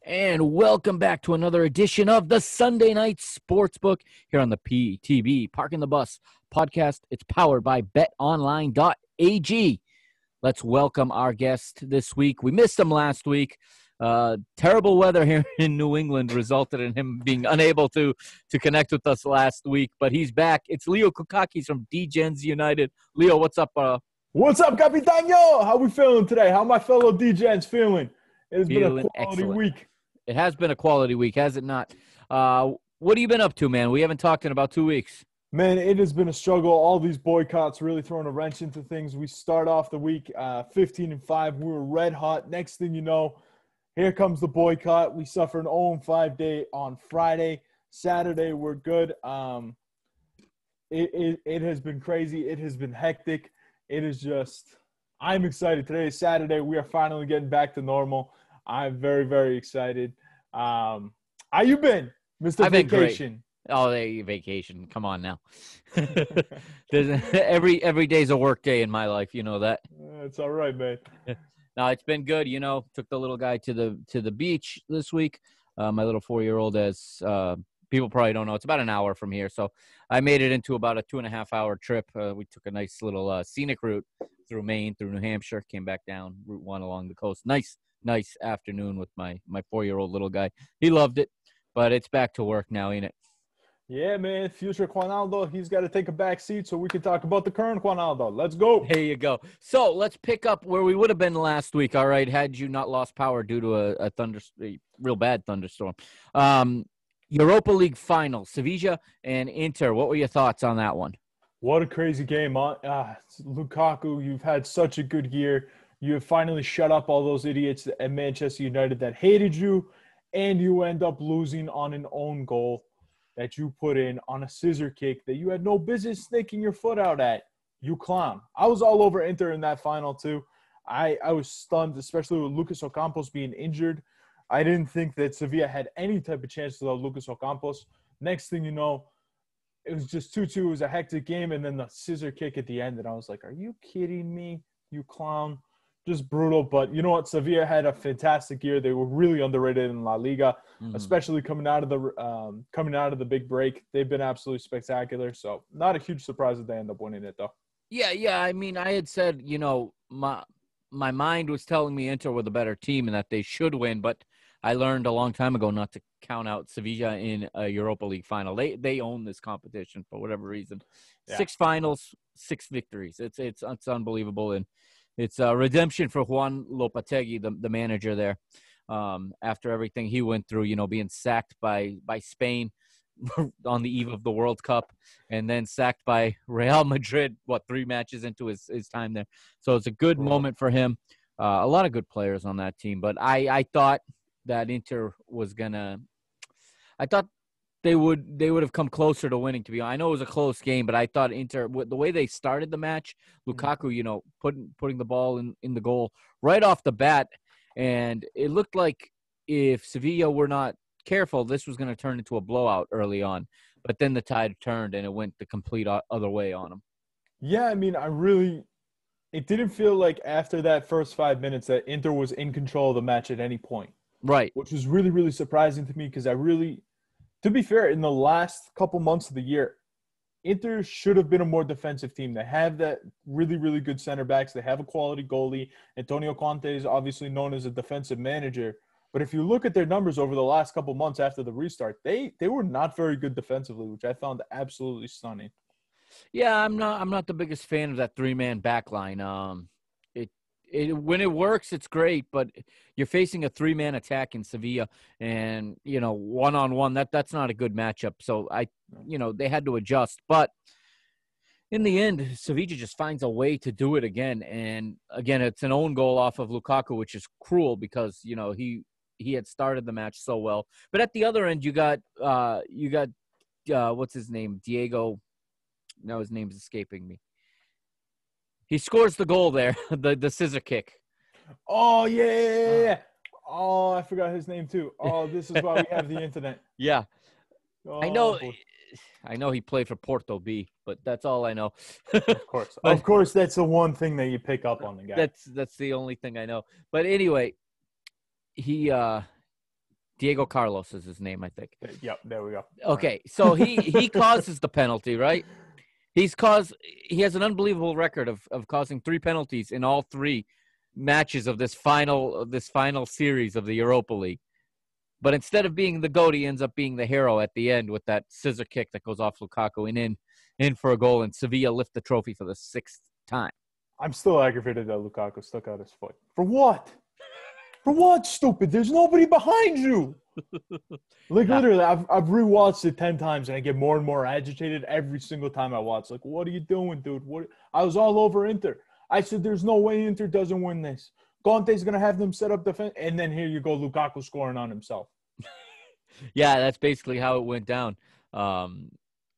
And welcome back to another edition of the Sunday Night Sportsbook here on the PTB Parking the Bus podcast. It's powered by betonline.ag. Let's welcome our guest this week. We missed him last week. Terrible weather here in New England resulted in him being unable to connect with us last week, but he's back. It's Leo Koukakis from Degens United. Leo, what's up? What's up, Capitano? How we feeling today? How my fellow Degens feeling? It has been a quality excellent week. It has been a quality week, has it not? What have you been up to, man? We haven't talked in about 2 weeks. Man, it has been a struggle. All these boycotts really throwing a wrench into things. We start off the week 15-5. We were red hot. Next thing you know, here comes the boycott. We suffer an 0-5 day on Friday. Saturday, we're good. It has been crazy. It has been hectic. It is just – I'm excited. Today is Saturday. We are finally getting back to normal. I'm very, very excited. How you been, Mr. I've been Vacation? Great. Oh, vacation. Come on now. every day's a work day in my life. You know that. It's all right, man. No, it's been good. You know, took the little guy to the beach this week. My little 4-year-old, as people probably don't know, it's about an hour from here. So I made it into about a 2.5-hour trip. We took a nice little scenic route through Maine, through New Hampshire, came back down Route 1 along the coast. Nice afternoon with my 4-year-old little guy. He loved it, but it's back to work now, ain't it? Yeah, man. Future Juanaldo, he's got to take a back seat so we can talk about the current Juanaldo. Let's go. There you go. So let's pick up where we would have been last week, all right, had you not lost power due to a real bad thunderstorm. Europa League final, Sevilla and Inter. What were your thoughts on that one? What a crazy game. Lukaku, you've had such a good year. You have finally shut up all those idiots at Manchester United that hated you, and you end up losing on an own goal that you put in on a scissor kick that you had no business sticking your foot out at. You clown. I was all over Inter in that final too. I was stunned, especially with Lucas Ocampos being injured. I didn't think that Sevilla had any type of chance without Lucas Ocampos. Next thing you know, it was just 2-2. It was a hectic game, and then the scissor kick at the end, and I was like, are you kidding me, you clown? Just brutal, but you know what? Sevilla had a fantastic year. They were really underrated in La Liga, especially coming out of the big break. They've been absolutely spectacular. So not a huge surprise that they end up winning it, though. Yeah. I mean, I had said, you know, my mind was telling me Inter were the better team and that they should win, but I learned a long time ago not to count out Sevilla in a Europa League final. They own this competition for whatever reason. Yeah. 6 finals, 6 victories. It's unbelievable, and it's a redemption for Juan Lopetegui, the manager there, after everything he went through, you know, being sacked by Spain on the eve of the World Cup, and then sacked by Real Madrid, 3 matches into his time there. So it's a good moment for him. A lot of good players on that team, but I thought that Inter was gonna – I thought they would have come closer to winning, to be honest. I know it was a close game, but I thought Inter, the way they started the match, Lukaku, you know, putting the ball in the goal right off the bat, and it looked like if Sevilla were not careful, this was going to turn into a blowout early on. But then the tide turned, and it went the complete other way on them. Yeah, I mean, it didn't feel like after that first 5 minutes that Inter was in control of the match at any point. Right. Which was really, really surprising to me because to be fair, in the last couple months of the year, Inter should have been a more defensive team. They have that really, really good center backs. They have a quality goalie. Antonio Conte is obviously known as a defensive manager. But if you look at their numbers over the last couple months after the restart, they were not very good defensively, which I found absolutely stunning. Yeah, I'm not the biggest fan of that 3-man back line. When it works, it's great, but you're facing a 3-man attack in Sevilla, and you know, one-on-one, that's not a good matchup. So they had to adjust, but in the end, Sevilla just finds a way to do it again. And again, it's an own goal off of Lukaku, which is cruel because you know he had started the match so well. But at the other end, you got what's his name, Diego. Now his name's escaping me. He scores the goal there, the scissor kick. Oh, yeah. Oh, I forgot his name, too. Oh, this is why we have the internet. Yeah. Oh, I know he played for Porto B, but that's all I know. Of course. Of course, that's the one thing that you pick up on the guy. That's the only thing I know. But anyway, he Diego Carlos is his name, I think. Yep, there we go. Okay, so he causes the penalty, right? He has an unbelievable record of causing 3 penalties in all 3 matches of this final series of the Europa League. But instead of being the GOAT, he ends up being the hero at the end with that scissor kick that goes off Lukaku and in for a goal, and Sevilla lift the trophy for the 6th time. I'm still aggravated that Lukaku stuck out his foot. For what? For what, stupid? There's nobody behind you. Literally, I've rewatched it 10 times, and I get more and more agitated every single time I watch. Like, what are you doing, dude? I was all over Inter. I said, there's no way Inter doesn't win this. Conte's going to have them set up defense. And then here you go, Lukaku scoring on himself. Yeah, that's basically how it went down.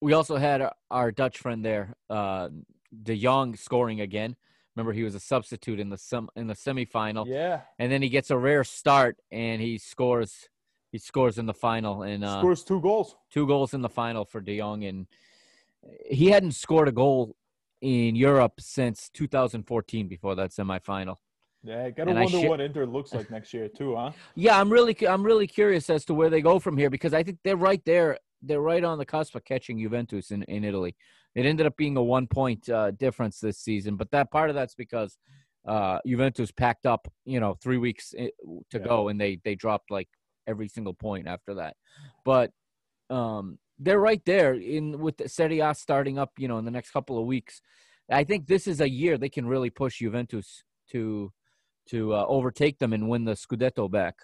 We also had our Dutch friend there, De Jong, scoring again. Remember, he was a substitute in the semifinal. Yeah. And then he gets a rare start, and he scores. He scores in the final. And scores 2 goals. 2 goals in the final for De Jong. And he hadn't scored a goal in Europe since 2014 before that semifinal. Yeah, I gotta wonder what Inter looks like next year too, huh? Yeah, I'm really curious as to where they go from here, because I think they're right there. They're right on the cusp of catching Juventus in Italy. It ended up being a 1-point difference this season, but that part of that's because Juventus packed up, 3 weeks to go, and they dropped like every single point after that. But they're right there with the Serie A starting up, in the next couple of weeks. I think this is a year they can really push Juventus to overtake them and win the Scudetto back.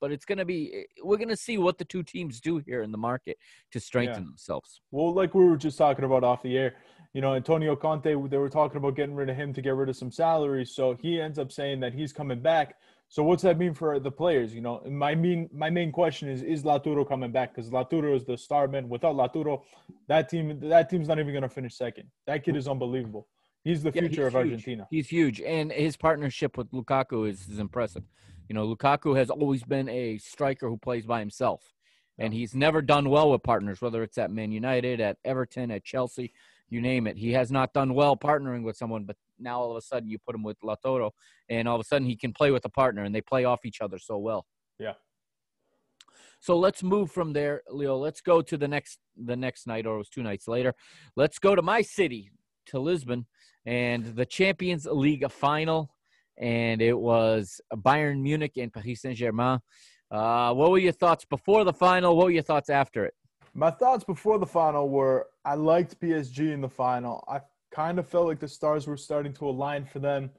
But we're going to see what the 2 teams do here in the market to strengthen themselves. Well, like we were just talking about off the air, Antonio Conte, they were talking about getting rid of him to get rid of some salaries. So he ends up saying that he's coming back. So what's that mean for the players? My main question is Lautaro coming back? Because Lautaro is the star man. Without Lautaro, that team's not even going to finish second. That kid is unbelievable. He's the future of Argentina. He's huge. And his partnership with Lukaku is impressive. Lukaku has always been a striker who plays by himself. And he's never done well with partners, whether it's at Man United, at Everton, at Chelsea, you name it. He has not done well partnering with someone, but now all of a sudden you put him with Lautaro, and all of a sudden he can play with a partner, and they play off each other so well. Yeah. So let's move from there, Leo. Let's go to the next night, or it was 2 nights later. Let's go to my city, to Lisbon, and the Champions League final. And it was Bayern Munich and Paris Saint-Germain. What were your thoughts before the final? What were your thoughts after it? My thoughts before the final were I liked PSG in the final. I kind of felt like the stars were starting to align for them.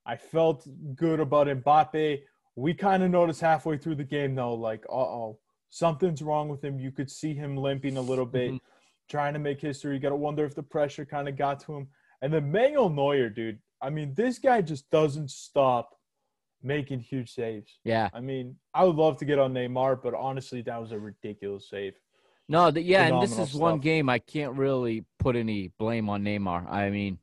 I felt good about Mbappe. We kind of noticed halfway through the game, though, like, something's wrong with him. You could see him limping a little bit, trying to make history. You got to wonder if the pressure kind of got to him. And then Manuel Neuer, dude. I mean, this guy just doesn't stop making huge saves. Yeah. I mean, I would love to get on Neymar, but honestly, that was a ridiculous save. No, and this is stuff. one game I can't really put any blame on Neymar. I mean,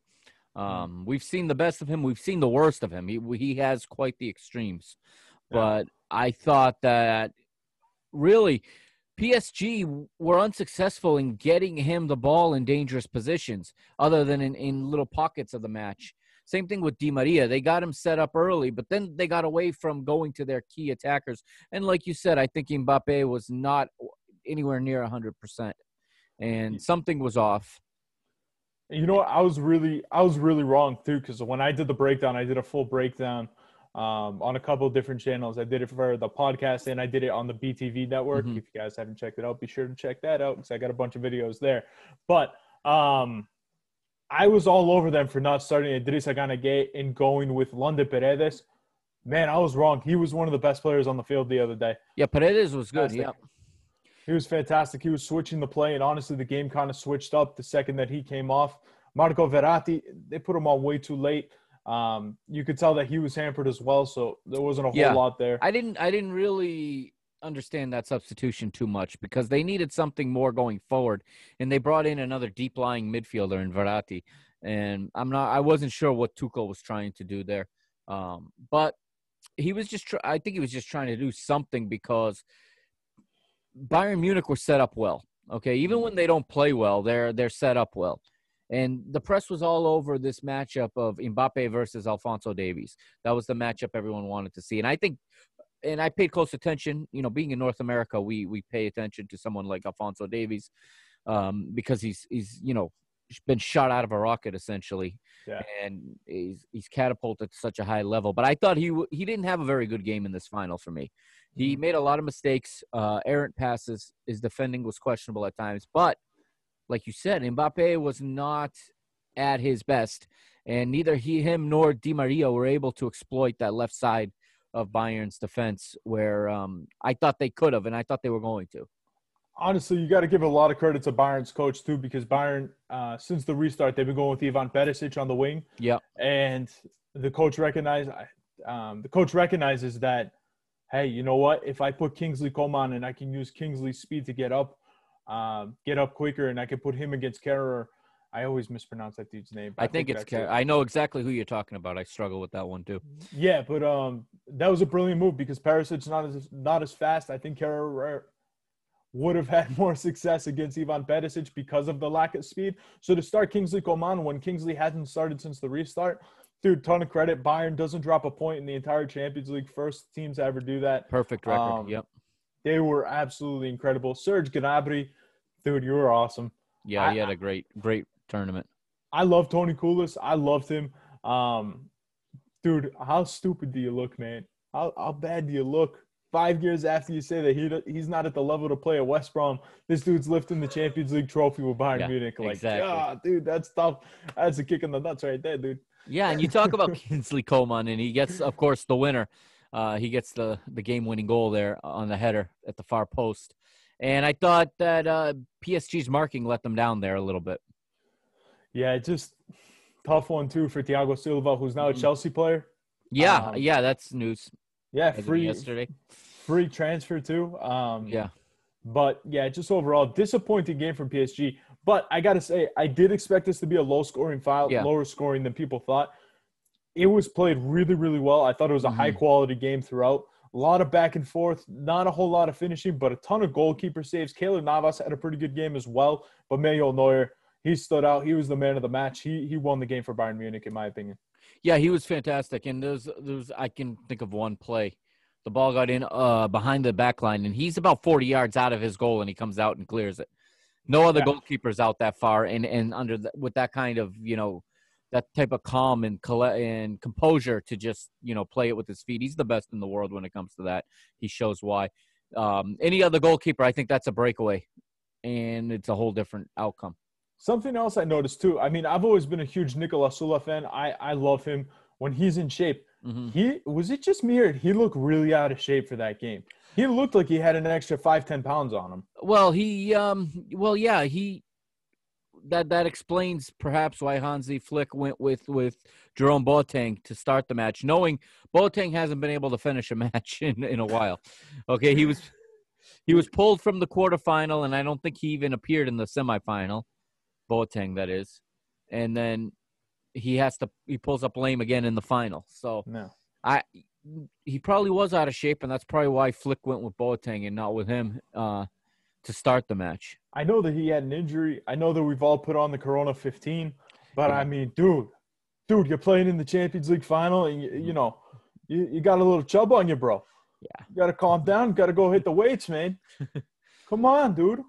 we've seen the best of him. We've seen the worst of him. He has quite the extremes. But I thought that really PSG were unsuccessful in getting him the ball in dangerous positions other than in little pockets of the match. Same thing with Di Maria. They got him set up early, but then they got away from going to their key attackers. And like you said, I think Mbappe was not anywhere near 100%. And something was off. You know what? I was really wrong, too, because when I did the breakdown, I did a full breakdown on a couple of different channels. I did it for the podcast, and I did it on the BTV network. If you guys haven't checked it out, be sure to check that out because I got a bunch of videos there. But I was all over them for not starting Idrissa Gana Gueye and going with London Paredes. Man, I was wrong. He was one of the best players on the field the other day. Yeah, Paredes was good. Yeah, he was fantastic. He was switching the play, and honestly, the game kind of switched up the second that he came off. Marco Verratti, they put him on way too late. You could tell that he was hampered as well, so there wasn't a whole lot there. I didn't really understand that substitution too much because they needed something more going forward, and they brought in another deep lying midfielder in Verratti, and I wasn't sure what Tuchel was trying to do there, but he was just I think he was just trying to do something because Bayern Munich were set up well. Okay, even when they don't play well, they're set up well. And the press was all over this matchup of Mbappe versus Alphonso Davies. That was the matchup everyone wanted to see. And I think and I paid close attention. Being in North America, we pay attention to someone like Alphonso Davies, because he's been shot out of a rocket essentially, Yeah. and he's catapulted to such a high level. But I thought he didn't have a very good game in this final for me. He made a lot of mistakes, errant passes. His defending was questionable at times, but like you said, Mbappe was not at his best, and neither him nor Di Maria were able to exploit that left side of Bayern's defense, where I thought they could have, and I thought they were going to. Honestly, you got to give a lot of credit to Bayern's coach too, because Bayern, since the restart, they've been going with Ivan Perisic on the wing. Yeah, and the coach recognizes that, hey, you know what? If I put Kingsley Coman and I can use Kingsley's speed to get up quicker, and I can put him against Kerrer. I always mispronounce that dude's name. I think it's Kerrer. I know exactly who you're talking about. I struggle with that one too. Yeah, but that was a brilliant move because Perisic's not as fast. I think Kerrer would have had more success against Ivan Perisic because of the lack of speed. So to start Kingsley Coman when Kingsley hasn't started since the restart, dude, ton of credit. Bayern doesn't drop a point in the entire Champions League. First team to ever do that. Perfect record. Yep. They were absolutely incredible. Serge Gnabry, dude, you were awesome. Yeah, he had a great tournament. I love Tony Koulis. I loved him. Dude, how stupid do you look, man? How bad do you look? 5 years after you say that he's not at the level to play at West Brom, this dude's lifting the Champions League trophy with Bayern Munich. Like, exactly. Dude, that's tough. That's a kick in the nuts right there, dude. Yeah, and you talk about Kingsley Coman, and he gets, of course, the winner. He gets the game-winning goal there on the header at the far post. And I thought that PSG's marking let them down there a little bit. Yeah, just tough one, too, for Thiago Silva, who's now a Chelsea player. Yeah, that's news. Yeah, free yesterday. Free transfer, too. Yeah. But, yeah, just overall, disappointing game from PSG. But I got to say, I did expect this to be a low-scoring lower scoring than people thought. It was played really, really well. I thought it was a high-quality game throughout. A lot of back and forth, not a whole lot of finishing, but a ton of goalkeeper saves. Keylor Navas had a pretty good game as well. But Manuel Neuer, he stood out. He was the man of the match. He won the game for Bayern Munich, in my opinion. Yeah, he was fantastic. And there's I can think of one play. The ball got in behind the back line, and he's about 40 yards out of his goal, and he comes out and clears it. No other goalkeepers out that far, and with that kind of, that type of calm and composure to just, play it with his feet. He's the best in the world when it comes to that. He shows why. Any other goalkeeper, I think that's a breakaway, and it's a whole different outcome. Something else I noticed too. I mean, I've always been a huge Nicolas Sula fan. I love him when he's in shape. Was it just me or he looked really out of shape for that game? He looked like he had an extra 5-10 pounds on him. Well, that explains perhaps why Hansi Flick went with Jerome Boateng to start the match, knowing Boateng hasn't been able to finish a match in a while. Okay, he was pulled from the quarterfinal, and I don't think he even appeared in the semifinal. Boateng, that is, and then he pulls up lame again in the final. So no. He probably was out of shape, and that's probably why Flick went with Boateng and not with him to start the match. I know that he had an injury. I know that we've all put on the Corona 15, but I mean, dude, you're playing in the Champions League final, and you got a little chub on you, bro. Yeah, you got to calm down. Got to go hit the weights, man. Come on, dude.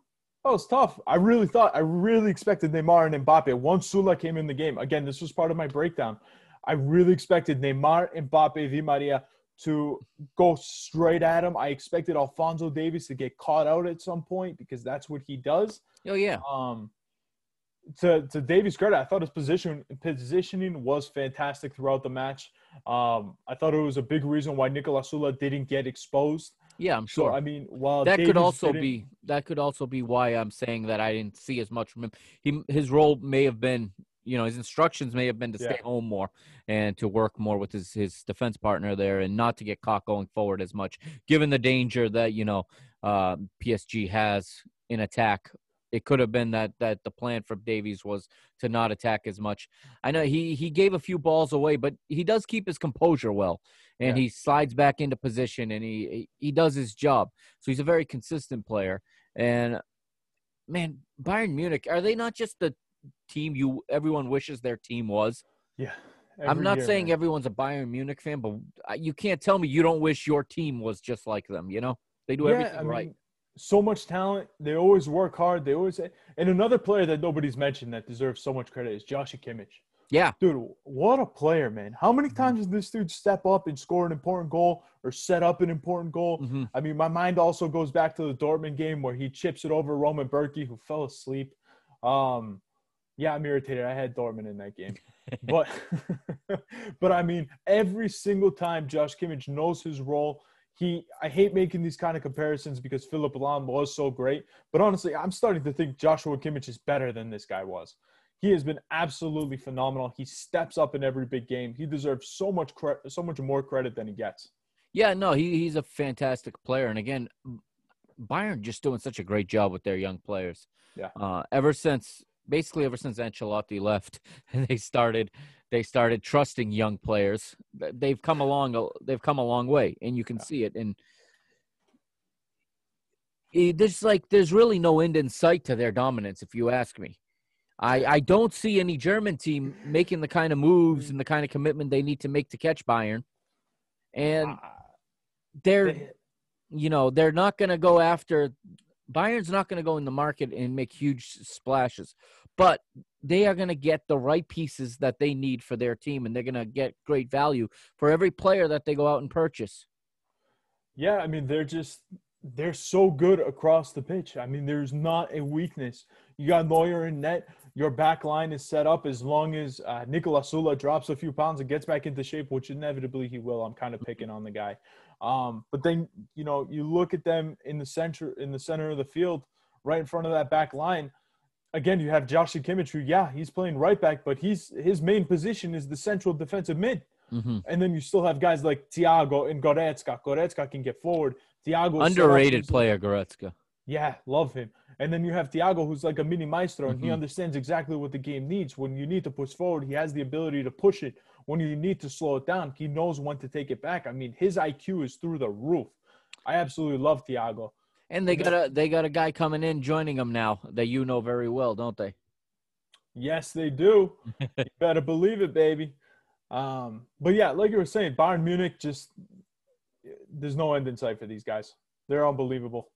That was tough. I really expected Neymar and Mbappe. Once Sula came in the game, again, this was part of my breakdown. I really expected Neymar, Mbappe, Di Maria to go straight at him. I expected Alphonso Davies to get caught out at some point because that's what he does. Oh, yeah. To Davies' credit, I thought his positioning was fantastic throughout the match. I thought it was a big reason why Nicolas Sula didn't get exposed. Yeah, I'm sure. So, I mean, while that could also be why I'm saying that I didn't see as much from him. His role may have been, his instructions may have been to stay home more and to work more with his defense partner there and not to get caught going forward as much, given the danger that, PSG has in attack. It could have been that the plan for Davies was to not attack as much. I know he gave a few balls away, but he does keep his composure well, and he slides back into position, and he does his job. So he's a very consistent player. And, man, Bayern Munich, are they not just the team everyone wishes their team was? Yeah. I'm not year, saying man. everyone's a Bayern Munich fan, but you can't tell me you don't wish your team was just like them, you know? They do Yeah, everything I right. mean, so much talent. They always work hard. They always and another player that nobody's mentioned that deserves so much credit is Josh Kimmich. Yeah. Dude, what a player, man. How many Mhm. times does this dude step up and score an important goal or set up an important goal? Mhm. I mean, my mind also goes back to the Dortmund game where he chips it over Roman Berkey, who fell asleep. Yeah, I'm irritated. I had Dortmund in that game. But but I mean, every single time Josh Kimmich knows his role. I hate making these kind of comparisons because Philipp Lahm was so great. But honestly, I'm starting to think Joshua Kimmich is better than this guy was. He has been absolutely phenomenal. He steps up in every big game. He deserves so much more credit than he gets. Yeah, no, he's a fantastic player. And again, Bayern just doing such a great job with their young players. Yeah. Ever since Ancelotti left, they started trusting young players. They've come along. They've come a long way, and you can Yeah. see it. And there's really no end in sight to their dominance, if you ask me. I don't see any German team making the kind of moves and the kind of commitment they need to make to catch Bayern. And they're not going to go after – Bayern's not going to go in the market and make huge splashes. But they are going to get the right pieces that they need for their team, and they're going to get great value for every player that they go out and purchase. Yeah, I mean, they're so good across the pitch. I mean, there's not a weakness. You got Neuer in net. Your back line is set up as long as Nicolas Sula drops a few pounds and gets back into shape, which inevitably he will. I'm kind of picking on the guy. But then, you look at them in the center of the field, right in front of that back line. Again, you have Josh Kimmich, who, he's playing right back, but his main position is the central defensive mid. Mm-hmm. And then you still have guys like Thiago and Goretzka. Goretzka can get forward. Thiago underrated player, Goretzka. Yeah, love him. And then you have Thiago, who's like a mini maestro, and he Mm-hmm. understands exactly what the game needs. When you need to push forward, he has the ability to push it. When you need to slow it down, he knows when to take it back. I mean, his IQ is through the roof. I absolutely love Thiago. And they got a guy coming in joining them now that you know very well, don't they? Yes, they do. You better believe it, baby. But yeah, like you were saying, Bayern Munich, there's no end in sight for these guys. They're unbelievable.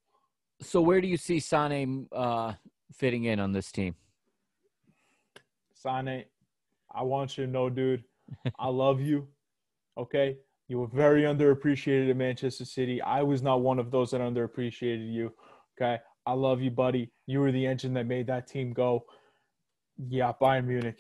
So where do you see Sané fitting in on this team? Sané, I want you to know, dude, I love you. Okay? You were very underappreciated at Manchester City. I was not one of those that underappreciated you. Okay? I love you, buddy. You were the engine that made that team go. Yeah, Bayern Munich,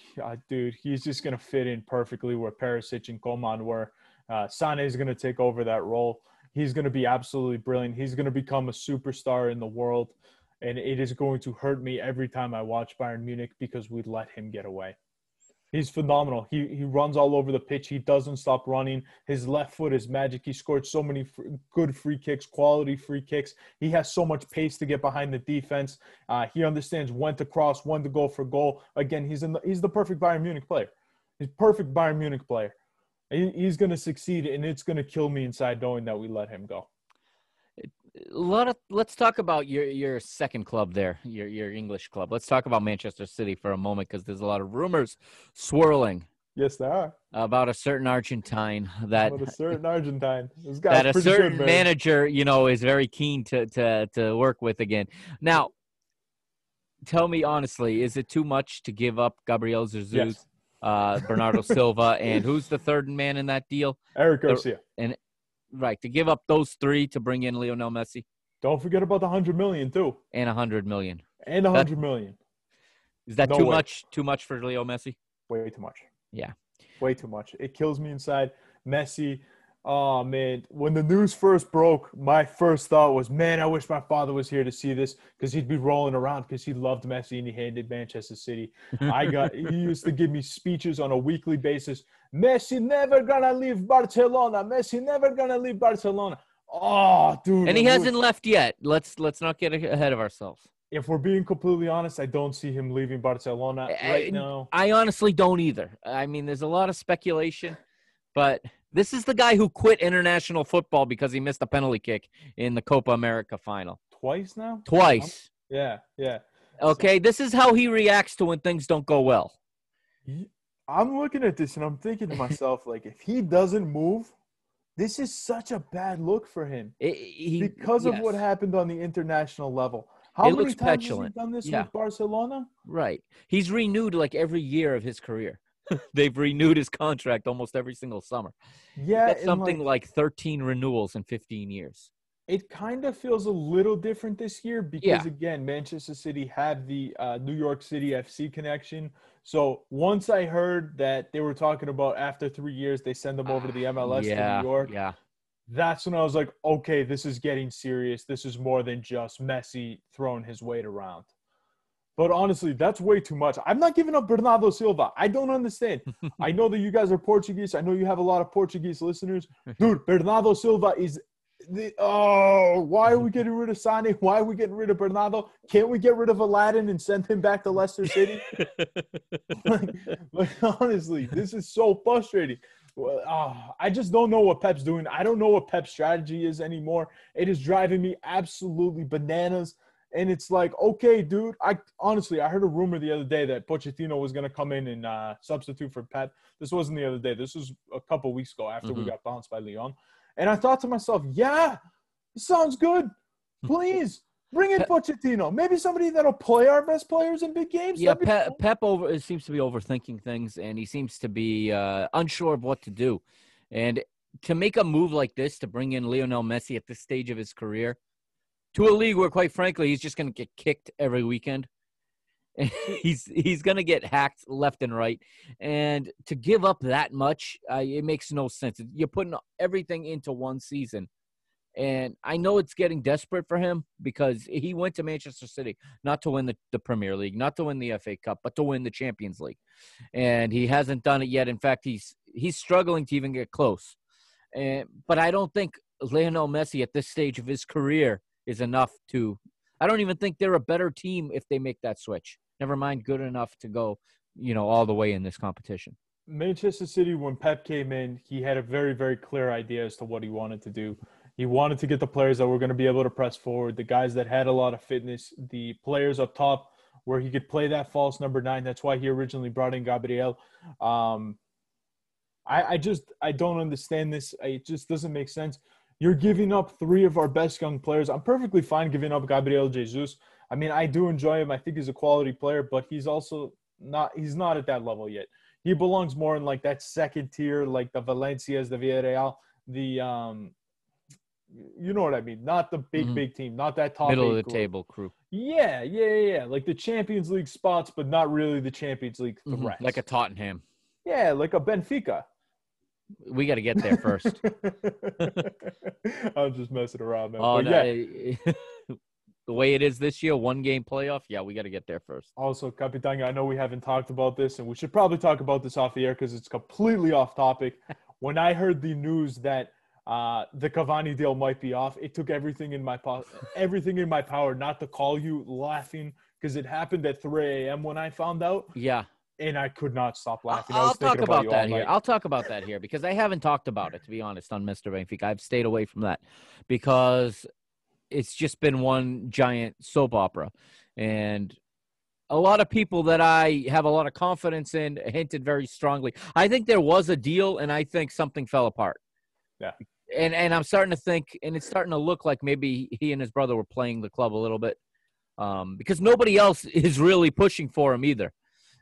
dude, he's just going to fit in perfectly where Perisic and Coman were. Sané is going to take over that role. He's going to be absolutely brilliant. He's going to become a superstar in the world, and it is going to hurt me every time I watch Bayern Munich because we let him get away. He's phenomenal. He runs all over the pitch. He doesn't stop running. His left foot is magic. He scored so many good free kicks, quality free kicks. He has so much pace to get behind the defense. He understands when to cross, when to go for goal. Again, he's the perfect Bayern Munich player. He's perfect Bayern Munich player. He's going to succeed, and it's going to kill me inside knowing that we let him go. Let's talk about your second club there, your English club. Let's talk about Manchester City for a moment because there's a lot of rumors swirling. Yes, there are. About a certain Argentine that This guy's that a pretty certain good, man. manager, is very keen to work with again. Now, tell me honestly, is it too much to give up Gabriel Jesus, Yes. Bernardo Silva, and who's the third man in that deal? Eric Garcia. Right, to give up those three to bring in Lionel Messi. Don't forget about the $100 million too. And $100 million. And $100 million. Is that too much for Leo Messi? Way too much. Yeah. Way too much. It kills me inside. Messi, oh, man. When the news first broke, my first thought was, man, I wish my father was here to see this because he'd be rolling around because he loved Messi and he hated Manchester City. He used to give me speeches on a weekly basis. Messi never gonna leave Barcelona. Messi never gonna leave Barcelona. Oh, dude. And he hasn't left yet. Let's not get ahead of ourselves. If we're being completely honest, I don't see him leaving Barcelona right now. I honestly don't either. I mean, there's a lot of speculation, but this is the guy who quit international football because he missed a penalty kick in the Copa America final. Twice now? Twice. Yeah. Okay, this is how he reacts to when things don't go well. I'm looking at this and I'm thinking to myself, like, if he doesn't move, this is such a bad look for him because of what Yes, happened on the international level. How it many looks times has he petulant. done this Yeah, with Barcelona? right. He's renewed like every year of his career. They've renewed his contract almost every single summer. He Yeah, got and something like like 13 renewals in 15 years. it kind of feels a little different this year Yeah. because, again, Manchester City have the New York City FC connection. So once I heard that they were talking about after 3 years, they send them over to the MLS to New Yeah, York. yeah. That's when I was like, okay, this is getting serious. This is more than just Messi throwing his weight around. But honestly, that's way too much. I'm not giving up Bernardo Silva. I don't understand. I know that you guys are Portuguese. I know you have a lot of Portuguese listeners. Dude, Bernardo Silva is why are we getting rid of Sane? Why are we getting rid of Bernardo? Can't we get rid of Aladdin and send him back to Leicester City? like honestly, this is so frustrating. I just don't know what Pep's doing. I don't know what Pep's strategy is anymore. It is driving me absolutely bananas. And it's like, okay, dude, I heard a rumor the other day that Pochettino was going to come in and substitute for Pep. This wasn't the other day. This was a couple weeks ago after we got bounced by Lyon. And I thought to myself, yeah, it sounds good. Please bring in Pochettino. Maybe somebody that'll play our best players in big games. Yeah, Pep seems to be overthinking things, and he seems to be unsure of what to do. And to make a move like this, to bring in Lionel Messi at this stage of his career, to a league where, quite frankly, he's just going to get kicked every weekend. he's going to get hacked left and right. And to give up that much, it makes no sense. You're putting everything into one season. And I know it's getting desperate for him because he went to Manchester City not to win the Premier League, not to win the FA Cup, but to win the Champions League. And he hasn't done it yet. In fact, he's struggling to even get close. But I don't think Lionel Messi at this stage of his career is enough to – I don't even think they're a better team if they make that switch. Never mind good enough to go, all the way in this competition. Manchester City, when Pep came in, he had a very, very clear idea as to what he wanted to do. He wanted to get the players that were going to be able to press forward, the guys that had a lot of fitness, the players up top where he could play that false number 9. That's why he originally brought in Gabriel. I don't understand this. It just doesn't make sense. You're giving up 3 of our best young players. I'm perfectly fine giving up Gabriel Jesus. I mean, I do enjoy him. I think he's a quality player, but he's also he's not at that level yet. He belongs more in like that second tier, like the Valencias, the Villarreal, the you know what I mean? Not the big team, not that top middle of the group. table crew. Yeah. Like the Champions League spots, but not really the Champions League threats. Like a Tottenham. Yeah, like a Benfica. We got to get there first. I'm just messing around, man. Oh, but yeah. The way it is this year, 1-game playoff, yeah, we got to get there first. Also, Capitania, I know we haven't talked about this, and we should probably talk about this off the air because it's completely off topic. When I heard the news that the Cavani deal might be off, it took everything in my power not to call you laughing because it happened at 3 a.m. when I found out. Yeah. And I could not stop laughing. I'll talk about that here. I'll talk about that here because I haven't talked about it, to be honest, on Mr. Benfica. I've stayed away from that because it's just been one giant soap opera. And a lot of people that I have a lot of confidence in hinted very strongly. I think there was a deal, and I think something fell apart. Yeah. And I'm starting to think, and it's starting to look like maybe he and his brother were playing the club a little bit because nobody else is really pushing for him either.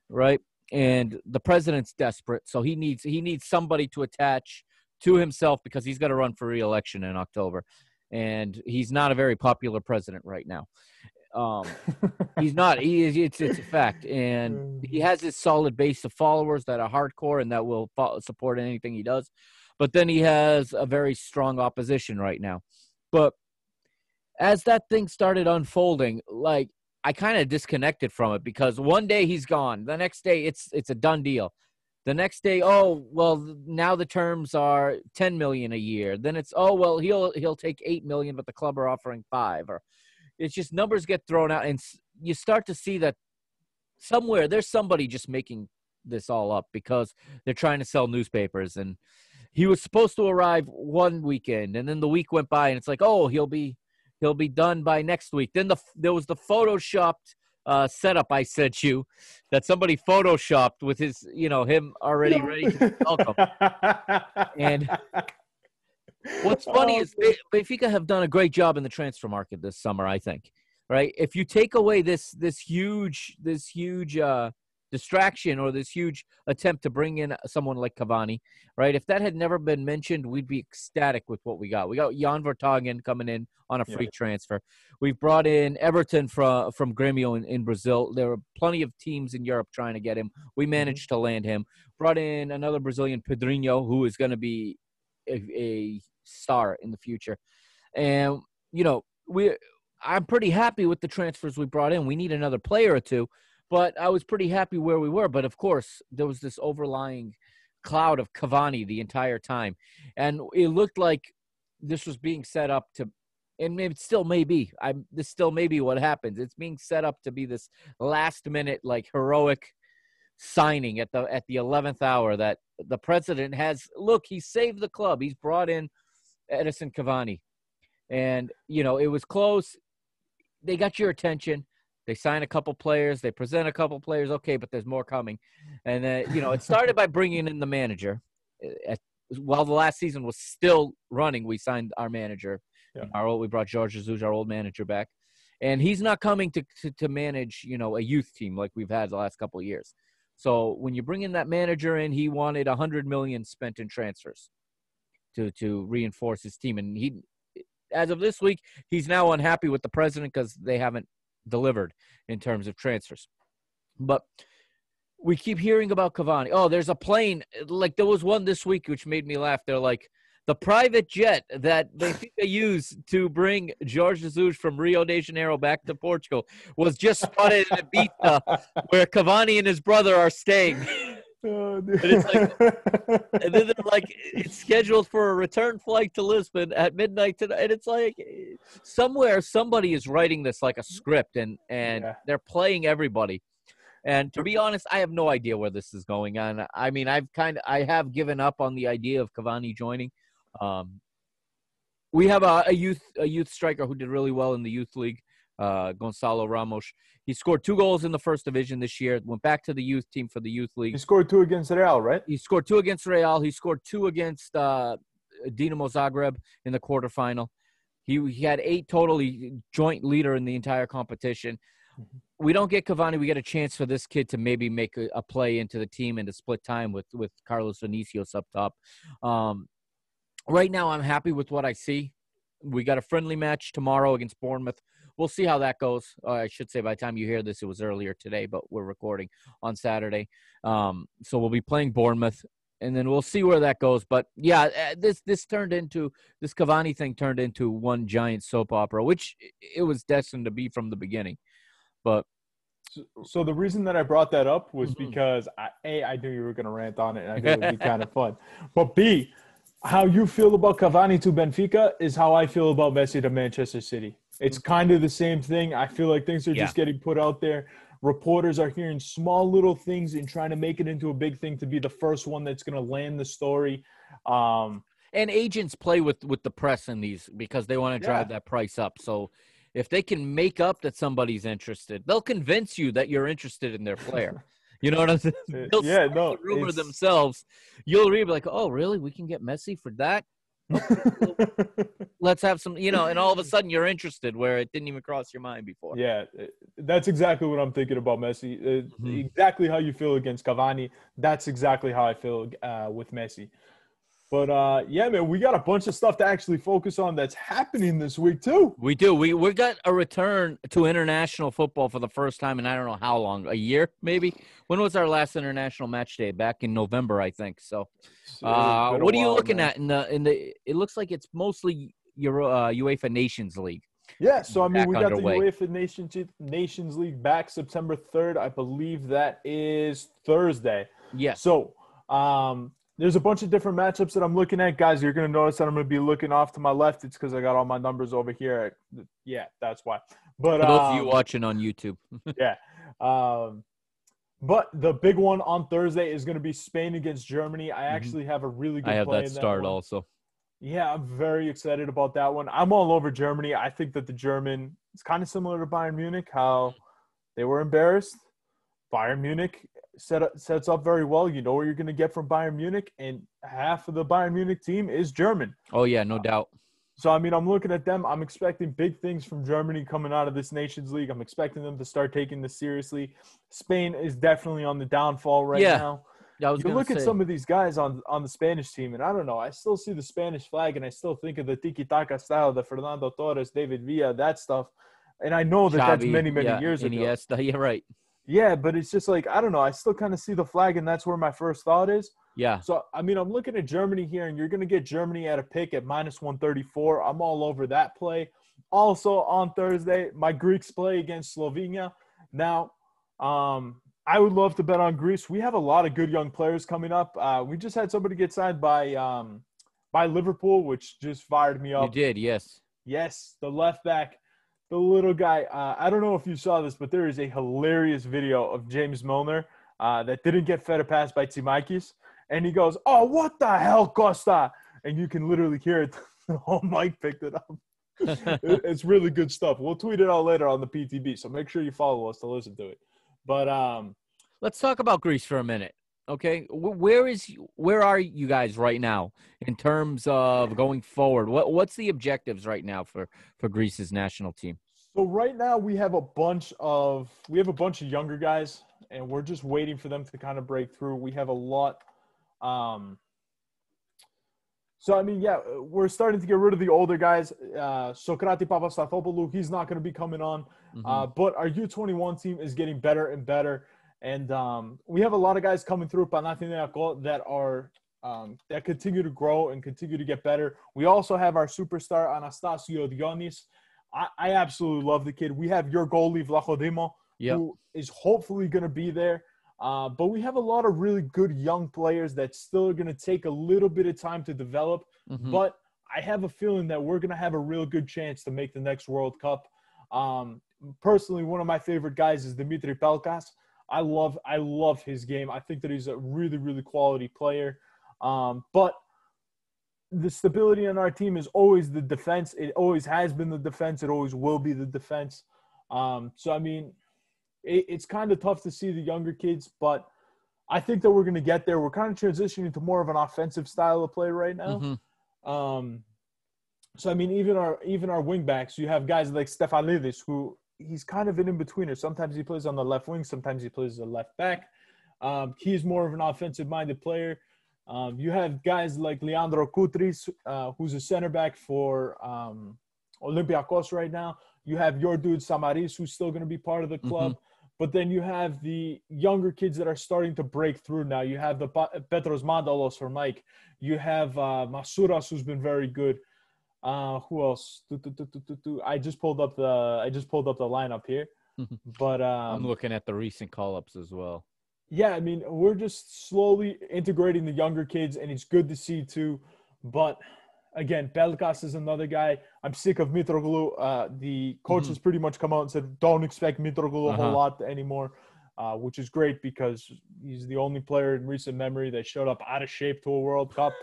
Right. And the president's desperate. So he needs somebody to attach to himself because he's got to run for re-election in October. And he's not a very popular president right now. He's not. It's a fact. And he has this solid base of followers that are hardcore and that will support anything he does. But then he has a very strong opposition right now. But as that thing started unfolding, like, I kind of disconnected from it because one day he's gone. The next day it's a done deal. The next day, oh, well, now the terms are $10 million a year. Then it's, oh, well, he'll take $8 million, but the club are offering $5 million. Or it's just numbers get thrown out, and you start to see that somewhere there's somebody just making this all up because they're trying to sell newspapers. And he was supposed to arrive one weekend, and then the week went by, and it's like, oh, he'll be done by next week. Then there was the photoshopped setup I sent you that somebody photoshopped with his, him already ready to be welcome. And what's funny is Benfica have done a great job in the transfer market this summer, I think. Right? If you take away this huge distraction or this huge attempt to bring in someone like Cavani, right? If that had never been mentioned, we'd be ecstatic with what we got. We got Jan Vertonghen coming in on a free transfer. We've brought in Everton from Grêmio in Brazil. There are plenty of teams in Europe trying to get him. We managed to land him. Brought in another Brazilian, Pedrinho, who is going to be a star in the future. And, I'm pretty happy with the transfers we brought in. We need another player or two, but I was pretty happy where we were. But, of course, there was this overlying cloud of Cavani the entire time. And it looked like this was being set up to – and it still may be. This still may be what happens. It's being set up to be this last-minute, heroic signing at the 11th hour that the president has – look, he saved the club. He's brought in Edinson Cavani. And, it was close. They got your attention. They sign a couple players. They present a couple players. Okay, but there's more coming. And, it started by bringing in the manager. While the last season was still running, we signed our manager. Yeah. We brought Jorge Jesus, our old manager, back. And he's not coming to manage, a youth team like we've had the last couple of years. So when you bring in that manager in, he wanted $100 million spent in transfers to reinforce his team. And as of this week, he's now unhappy with the president because they haven't delivered in terms of transfers. But we keep hearing about Cavani. Oh, there's a plane. There was one this week which made me laugh. They're like, the private jet that Benfica used to bring Jorge Jesus from Rio de Janeiro back to Portugal was just spotted in Ibiza where Cavani and his brother are staying. Oh, and it's and then they're like, it's scheduled for a return flight to Lisbon at midnight tonight. And it's like somewhere somebody is writing this like a script and they're playing everybody. And to be honest, I have no idea where this is going on. I mean, I have given up on the idea of Cavani joining. We have a youth striker who did really well in the youth league, Gonçalo Ramos. He scored 2 goals in the first division this year, went back to the youth team for the youth league. He scored 2 against Real, right? He scored 2 against Real. He scored 2 against Dinamo Zagreb in the quarterfinal. He had 8 total. He joint leader in the entire competition. We don't get Cavani. We get a chance for this kid to maybe make a play into the team and to split time with Carlos Vinicius up top. Right now, I'm happy with what I see. We got a friendly match tomorrow against Bournemouth. We'll see how that goes. I should say by the time you hear this, it was earlier today, but we're recording on Saturday. So we'll be playing Bournemouth, and then we'll see where that goes. But, yeah, this Cavani thing turned into one giant soap opera, which it was destined to be from the beginning. But so the reason that I brought that up was because, I knew you were going to rant on it, and I think it would be kind of fun. But, B, how you feel about Cavani to Benfica is how I feel about Messi to Manchester City. It's kind of the same thing. I feel like things are just getting put out there. Reporters are hearing small little things and trying to make it into a big thing to be the first one that's going to land the story. And agents play with the press in these because they want to drive that price up. So if they can make up that somebody's interested, they'll convince you that you're interested in their player. You know what I'm saying? They'll start the rumor themselves. You'll read like, oh, really? We can get Messi for that? Okay, well, let's have some, and all of a sudden you're interested where it didn't even cross your mind before. Yeah, that's exactly what I'm thinking about Messi. Exactly how you feel against Cavani. That's exactly how I feel with Messi. But, yeah, man, we got a bunch of stuff to actually focus on that's happening this week, too. We do. We got a return to international football for the first time in I don't know how long, a year maybe? When was our last international match day? Back in November, I think. So what are you looking at in the – it looks like it's mostly UEFA Nations League. Yeah, so, I mean, we got the UEFA Nations League back September 3rd. I believe that is Thursday. Yeah. So, there's a bunch of different matchups that I'm looking at. Guys, you're going to notice that I'm going to be looking off to my left. It's because I got all my numbers over here. Yeah, that's why. But for those of you watching on YouTube. Yeah. But the big one on Thursday is going to be Spain against Germany. I actually have a really good play in that one. I have that start also. Yeah, I'm very excited about that one. I'm all over Germany. I think that the German – it's kind of similar to Bayern Munich, how They were embarrassed. Bayern Munich sets up very well. You know what you're going to get from Bayern Munich, and half of the Bayern Munich team is German. Oh, yeah, no doubt. So, I mean, I'm looking at them. I'm expecting big things from Germany coming out of this Nations League. I'm expecting them to start taking this seriously. Spain is definitely on the downfall right now. Yeah, I was You going to look say. at some of these guys on the Spanish team, and I don't know. I still see the Spanish flag, and I still think of the tiki-taka style, the Fernando Torres, David Villa, that stuff. And I know that that's Xavi, many yeah, years ago. Iniesta, yeah, right. Yeah, but it's just like, I don't know. I still kind of see the flag, and that's where my first thought is. Yeah. So, I mean, I'm looking at Germany here, and you're going to get Germany at a pick at -134. I'm all over that play. Also, on Thursday, my Greeks play against Slovenia. Now, I would love to bet on Greece. We have a lot of good young players coming up. We just had somebody get signed by Liverpool, which just fired me up. You did, yes. Yes, the left back. The little guy, I don't know if you saw this, but there is a hilarious video of James Milner that didn't get fed a pass by Tsimakis. And he goes, "Oh, what the hell, Costa?" And you can literally hear it. The whole mic picked it up. It's really good stuff. We'll tweet it out later on the PTB, so make sure you follow us to listen to it. But let's talk about Greece for a minute. Okay, where are you guys right now in terms of going forward? What's the objectives right now for Greece's national team? So right now we have a bunch of younger guys, and we're just waiting for them to kind of break through. We have a lot. So I mean, yeah, we're starting to get rid of the older guys. Sokrati Papastathopoulou, he's not going to be coming on, but our U21 team is getting better and better. And we have a lot of guys coming through Panathinaikos that are that continue to grow and continue to get better. We also have our superstar Anastasio Dionis. I absolutely love the kid. We have your goalie Vlachodimo, who is hopefully going to be there. But we have a lot of really good young players that still are going to take a little bit of time to develop. But I have a feeling that we're going to have a real good chance to make the next World Cup. Personally, one of my favorite guys is Dimitri Pelkas. I love his game. I think that he's a really, really quality player. But the stability on our team is always the defense. It always has been the defense. It always will be the defense. So, I mean, it's kind of tough to see the younger kids, but I think that we're going to get there. We're kind of transitioning to more of an offensive style of play right now. So, I mean, even our wing backs, you have guys like Stefalidis, who he's kind of an in-betweener. Sometimes he plays on the left wing. Sometimes he plays as a left back. He's more of an offensive-minded player. You have guys like Leandro Koutris, who's a center back for Olympiacos right now. You have your dude Samaris, who's still going to be part of the club. But then you have the younger kids that are starting to break through now. You have the Petros Mandalos for Mike. You have Masuras, who's been very good. Who else? I just pulled up the lineup here. But I'm looking at the recent call-ups as well. Yeah, I mean, we're just slowly integrating the younger kids, and it's good to see too. But again, Pelkas is another guy. I'm sick of Mitroglou. The coach has pretty much come out and said, don't expect Mitroglou a whole lot anymore, which is great because he's the only player in recent memory that showed up out of shape to a World Cup.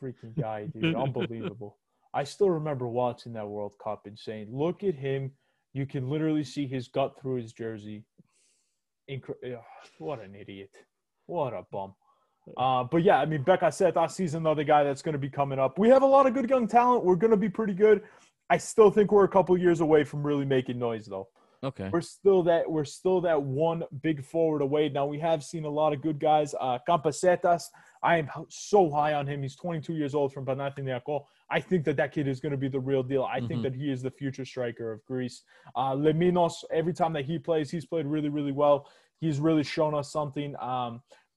Freaking guy, dude. Unbelievable. I still remember watching that World Cup and saying, look at him. You can literally see his gut through his jersey. What an idiot. What a bum. But yeah, I mean, Bekasetas, he's another guy that's going to be coming up. We have a lot of good young talent. We're going to be pretty good. I still think we're a couple years away from really making noise, though. Okay. We're still that one big forward away. Now, we have seen a lot of good guys. Campasetas, I am so high on him. He's 22 years old from Panathinaikos. I think that kid is going to be the real deal. I think that he is the future striker of Greece. Leminos, every time that he plays, he's played really, really well. He's really shown us something.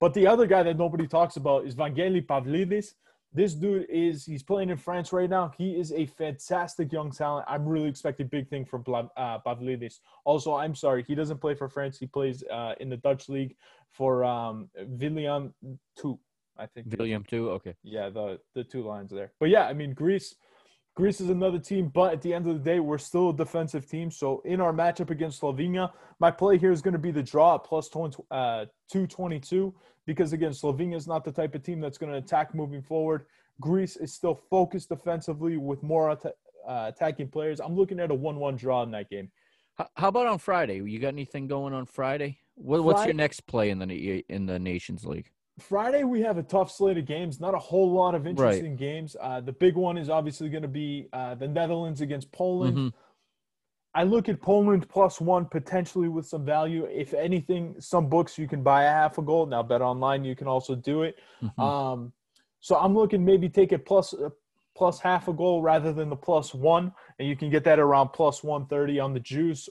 But the other guy that nobody talks about is Vangelis Pavlidis. This dude he's playing in France right now. He is a fantastic young talent. I'm really expecting big thing from Pavlidis. Also, I'm sorry, he doesn't play for France. He plays in the Dutch league for William 2, I think. William 2, okay. Yeah, the two lines there. But yeah, I mean, Greece is another team, but at the end of the day, we're still a defensive team. So in our matchup against Slovenia, my play here is going to be the draw at plus 222 because, again, Slovenia is not the type of team that's going to attack moving forward. Greece is still focused defensively with more attacking players. I'm looking at a 1-1 draw in that game. How about on Friday? You got anything going on Friday? What's your next play in the Nations League? Friday, we have a tough slate of games. Not a whole lot of Right. interesting games. The big one is obviously going to be the Netherlands against Poland. Mm-hmm. I look at Poland +1 potentially with some value. If anything, some books you can buy a half a goal. Now, Bet Online, you can also do it. Mm-hmm. So I'm looking maybe take it plus half a goal rather than the +1, and you can get that around +130 on the juice.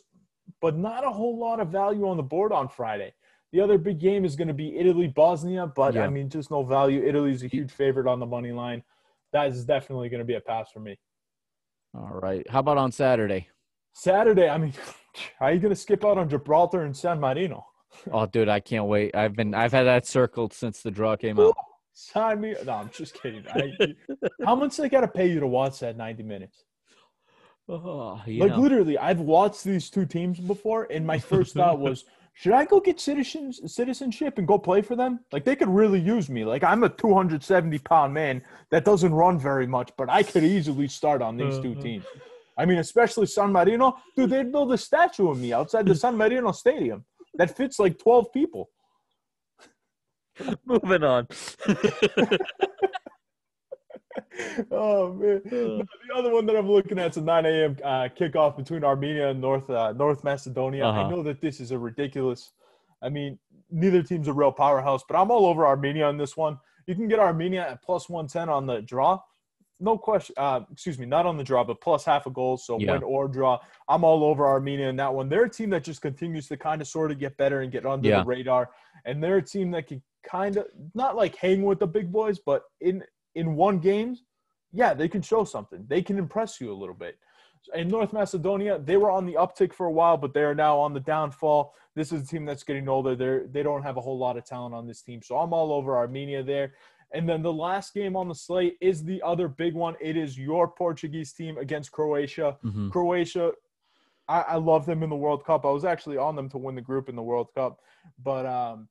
But not a whole lot of value on the board on Friday. The other big game is going to be Italy-Bosnia, but, Yeah. I mean, just no value. Italy's a huge favorite on the money line. That is definitely going to be a pass for me. All right. How about on Saturday? Saturday, I mean, how are you going to skip out on Gibraltar and San Marino? Oh, dude, I can't wait. I've had that circled since the draw came out. Sign me. No, I'm just kidding. How much they got to pay you to watch that 90 minutes? Oh, literally, I've watched these two teams before, and my first thought was, should I go get citizenship and go play for them? Like, they could really use me. Like, I'm a 270-pound man that doesn't run very much, but I could easily start on these two teams. I mean, especially San Marino. Dude, they'd build a statue of me outside the San Marino Stadium that fits like 12 people. Moving on. Oh, man. No, the other one that I'm looking at is a 9 a.m. Kickoff between Armenia and North Macedonia. Uh-huh. I know that this is a ridiculous – I mean, neither team's a real powerhouse, but I'm all over Armenia on this one. You can get Armenia at +110 on the draw. No question. Not on the draw, but plus half a goal. So win or draw. I'm all over Armenia in that one. They're a team that just continues to kind of sort of get better and get under the radar. And they're a team that can kind of not like hang with the big boys, but in one game, they can show something. They can impress you a little bit. In North Macedonia, they were on the uptick for a while, but they are now on the downfall. This is a team that's getting older. They don't have a whole lot of talent on this team. So I'm all over Armenia there. And then the last game on the slate is the other big one. It is your Portuguese team against Croatia. Mm-hmm. Croatia, I love them in the World Cup. I was actually on them to win the group in the World Cup. But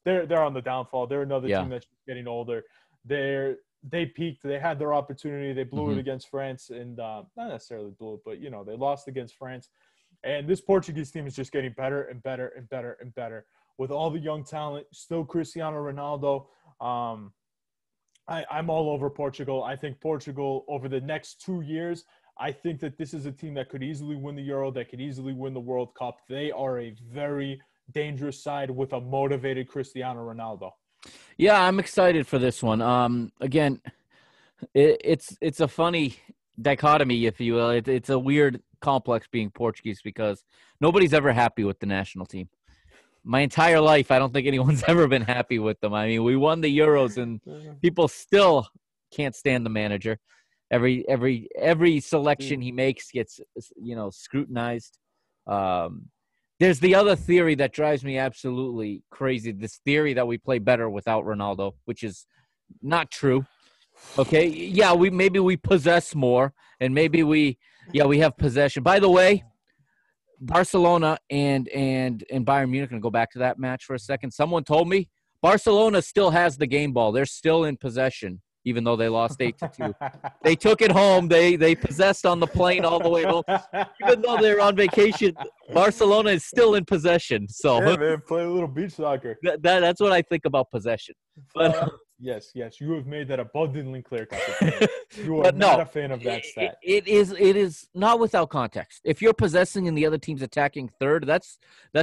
they're on the downfall. They're another team that's getting older. They peaked. They had their opportunity. They blew it against France. And not necessarily blew it, but, they lost against France. And this Portuguese team is just getting better and better and better and better. With all the young talent, still Cristiano Ronaldo. I'm all over Portugal. I think Portugal over the next 2 years, I think that this is a team that could easily win the Euro, that could easily win the World Cup. They are a very dangerous side with a motivated Cristiano Ronaldo. Yeah, I'm excited for this one. Again, it's a funny dichotomy, if you will. It's a weird complex being Portuguese because nobody's ever happy with the national team. My entire life, I don't think anyone's ever been happy with them. I mean, we won the Euros, and people still can't stand the manager. Every selection he makes gets, scrutinized. There's the other theory that drives me absolutely crazy. This theory that we play better without Ronaldo, which is not true. Okay, yeah, we possess more, and maybe we have possession. By the way, Barcelona and Bayern Munich, going to go back to that match for a second. Someone told me Barcelona still has the game ball. They're still in possession, even though they lost 8-2. They took it home. They possessed on the plane all the way home. Even though they're on vacation, Barcelona is still in possession. So yeah, man, play a little beach soccer. That's what I think about possession. But yes, you have made that abundantly clear. You are not a fan of that stat. It is not without context. If you're possessing and the other team's attacking third, that's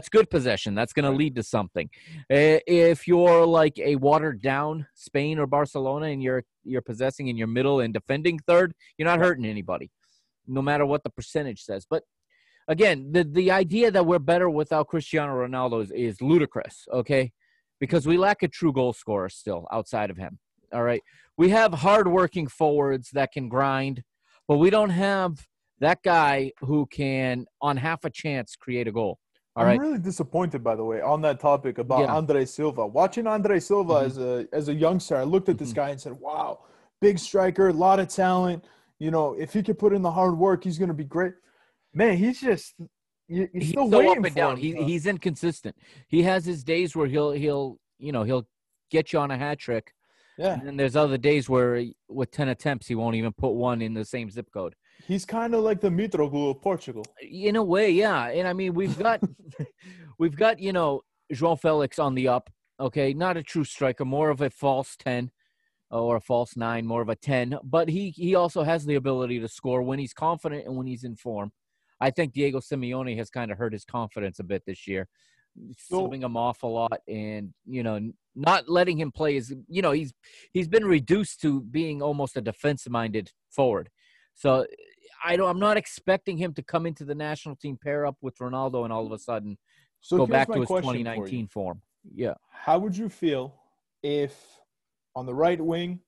good possession. That's going to lead to something. If you're like a watered down Spain or Barcelona and you're possessing in your middle and defending third, you're not hurting anybody, no matter what the percentage says. But again, the idea that we're better without Cristiano Ronaldo is ludicrous. Okay. Because we lack a true goal scorer still outside of him. All right. We have hardworking forwards that can grind, but we don't have that guy who can, on half a chance, create a goal. I'm really disappointed, by the way, on that topic about Andre Silva. Watching Andre Silva as a youngster, I looked at this guy and said, wow, big striker, a lot of talent. If he could put in the hard work, he's going to be great. Man, he's just – he's still so waiting up and for down. him. He's inconsistent. He has his days where he'll get you on a hat trick, Yeah. And then there's other days where with 10 attempts, he won't even put one in the same zip code. He's kind of like the Mitroglou of Portugal. In a way, yeah. And I mean, we've got, João Felix on the up. Okay, not a true striker, more of a false 10 or a false 9, more of a 10. But he also has the ability to score when he's confident and when he's in form. I think Diego Simeone has kind of hurt his confidence a bit this year, subbing him off a lot and, not letting him play. He's been reduced to being almost a defensive-minded forward. So I'm not expecting him to come into the national team, pair up with Ronaldo, and all of a sudden go back to his 2019 form. Yeah. How would you feel if on the right wing